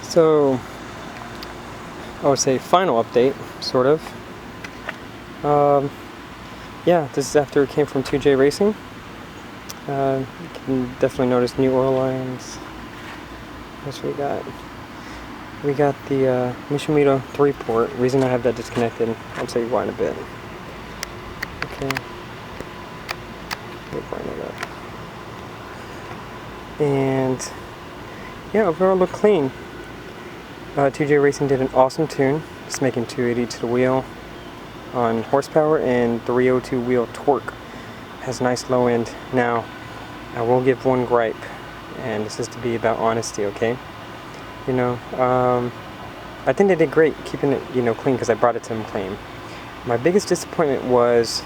So, I would say final update, sort of. Yeah, this is after it came from 2J Racing. You can definitely notice new oil lines. What else we got? We got the Mishimoto 3-port. Reason I have that disconnected, I'll tell you why in a bit. Okay. We'll bring it up. And yeah, overall look clean. 2J Racing did an awesome tune. It's making 280 to the wheel on horsepower and 302 wheel torque. Has nice low end. Now, I will give one gripe, and this is to be about honesty, okay? You know, I think they did great keeping it, you know, clean because I brought it to them clean. My biggest disappointment was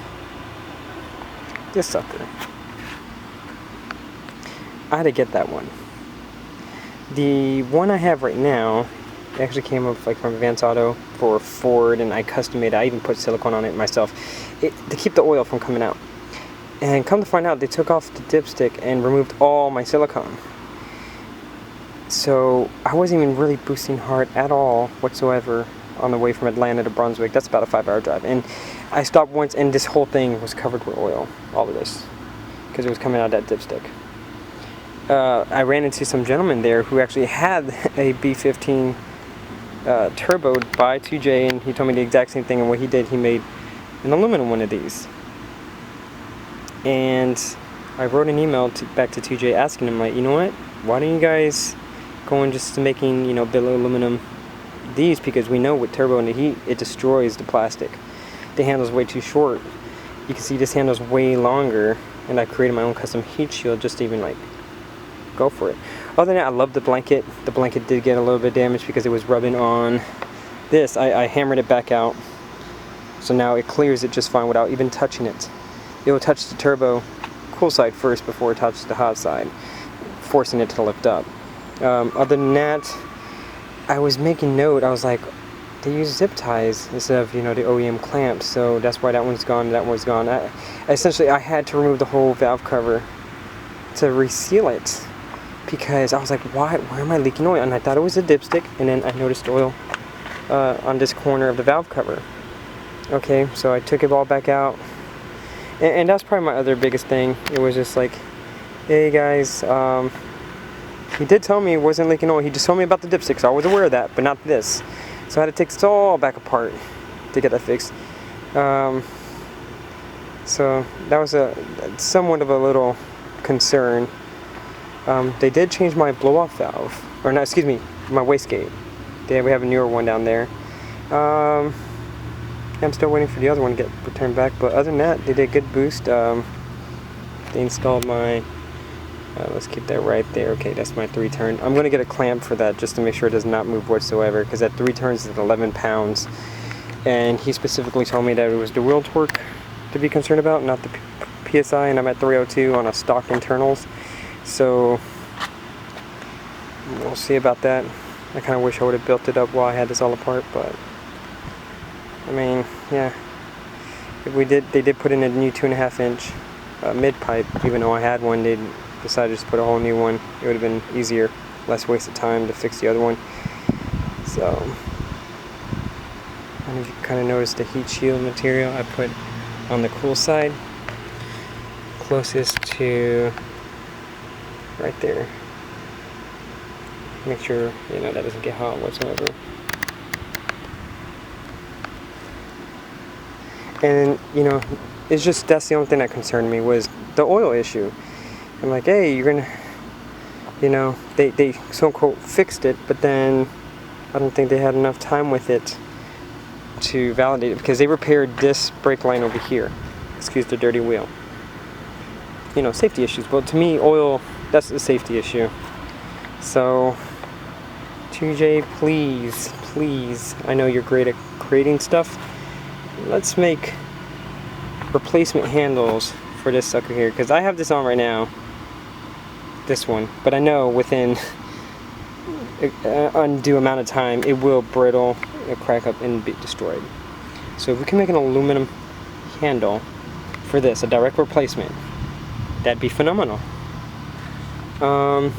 this sucker. I had to get that one. The one I have right now actually came up like from Advance Auto for Ford, and I custom made it. I even put silicone on it myself to keep the oil from coming out. And come to find out, they took off the dipstick and removed all my silicone. So I wasn't even really boosting hard at all whatsoever on the way from Atlanta to Brunswick. That's about a 5-hour drive. And I stopped once, and this whole thing was covered with oil. All of this, because it was coming out of that dipstick. I ran into some gentleman there who actually had a B15 turboed by 2J, and he told me the exact same thing. And what he did, he made an aluminum one of these. And I wrote an email back to 2J asking him, like, you know what? Why don't you guys go in just to making, you know, billet aluminum these? Because we know with turbo and the heat, it destroys the plastic. The handle's way too short. You can see this handle's way longer, and I created my own custom heat shield just to even like go for it. Other than that, I love the blanket. The blanket did get a little bit damaged because it was rubbing on this. I hammered it back out, so now it clears it just fine without even touching it. It will touch the turbo cool side first before it touches the hot side, forcing it to lift up. Other than that, I was making note. I was like, they use zip ties instead of, you know, the OEM clamps, so that's why that one's gone, that one's gone. Essentially, I had to remove the whole valve cover to reseal it, because I was like, why am I leaking oil? And I thought it was a dipstick, and then I noticed oil on this corner of the valve cover. Okay, so I took it all back out, and that's probably my other biggest thing. It was just like, hey guys, he did tell me it wasn't leaking oil. He just told me about the dipstick, so I was aware of that, but not this. So I had to take this all back apart to get that fixed. So that was somewhat of a little concern. They did change my blow-off valve, or no, excuse me, my wastegate. We have a newer one down there. I'm still waiting for the other one to get returned back, but other than that, they did good boost. They installed my, let's keep that right there. Okay, that's my 3-turn. I'm going to get a clamp for that just to make sure it does not move whatsoever, because that 3 turns is at 11 pounds. And he specifically told me that it was the wheel torque to be concerned about, not the PSI, and I'm at 302 on a stock internals. So we'll see about that. I kind of wish I would have built it up while I had this all apart, but I mean, yeah. They did put in a new 2.5-inch mid pipe, even though I had one. They decided to just put a whole new one. It would have been easier, less waste of time to fix the other one. So, I don't know if you kind of noticed the heat shield material I put on the cool side, closest to right there. Make sure, you know, that doesn't get hot whatsoever. And, you know, it's just, that's the only thing that concerned me, was the oil issue. I'm like, hey, you're gonna, you know, they so-called fixed it, but then I don't think they had enough time with it to validate it, because they repaired this brake line over here. Excuse the dirty wheel. You know, safety issues. Well, to me, oil, that's a safety issue. So, 2J, please, I know you're great at creating stuff. Let's make replacement handles for this sucker here, because I have this on right now, this one, but I know within an undue amount of time it will brittle, crack up, and be destroyed. So if we can make an aluminum handle for this, a direct replacement, that'd be phenomenal. Other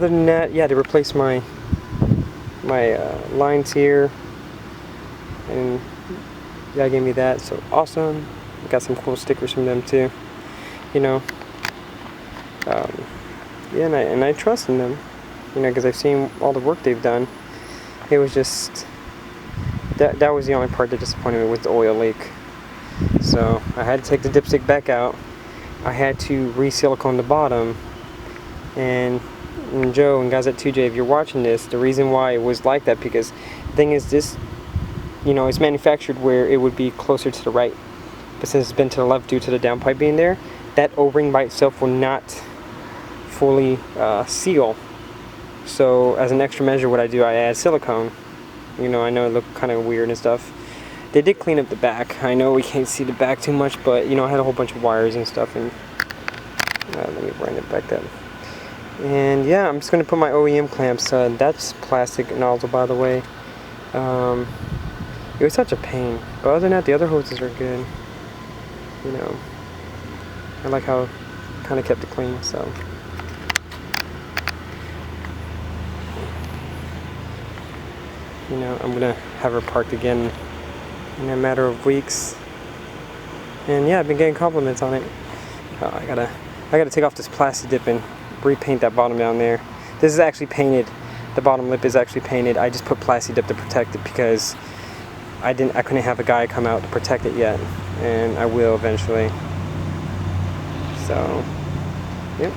than that, yeah, to replace my my lines here, and yeah, gave me that, so awesome. Got some cool stickers from them too, you know. Yeah, and I trust in them, you know, because I've seen all the work they've done. It was just that was the only part that disappointed me, with the oil leak. So I had to take the dipstick back out. I had to re-silicone the bottom, and Joe and guys at 2J, if you're watching this, the reason why it was like that, because the thing is, this, you know, it's manufactured where it would be closer to the right, but since it's been to the left due to the downpipe being there, that O-ring by itself will not fully seal. So as an extra measure, what I do, I add silicone. You know, I know it looked kind of weird and stuff. They did clean up the back. I know we can't see the back too much, but you know, I had a whole bunch of wires and stuff, and let me bring it back up. And yeah, I'm just gonna put my OEM clamps. That's plastic nozzle, by the way. It was such a pain, but other than that, the other hoses are good. You know, I like how it kind of kept it clean. So you know, I'm gonna have her parked again in a matter of weeks. And yeah, I've been getting compliments on it. I gotta take off this plastic dip and repaint that bottom down there. This is actually painted. The bottom lip is actually painted. I just put plastic dip to protect it because I couldn't have a guy come out to protect it yet, and I will eventually. So, yep.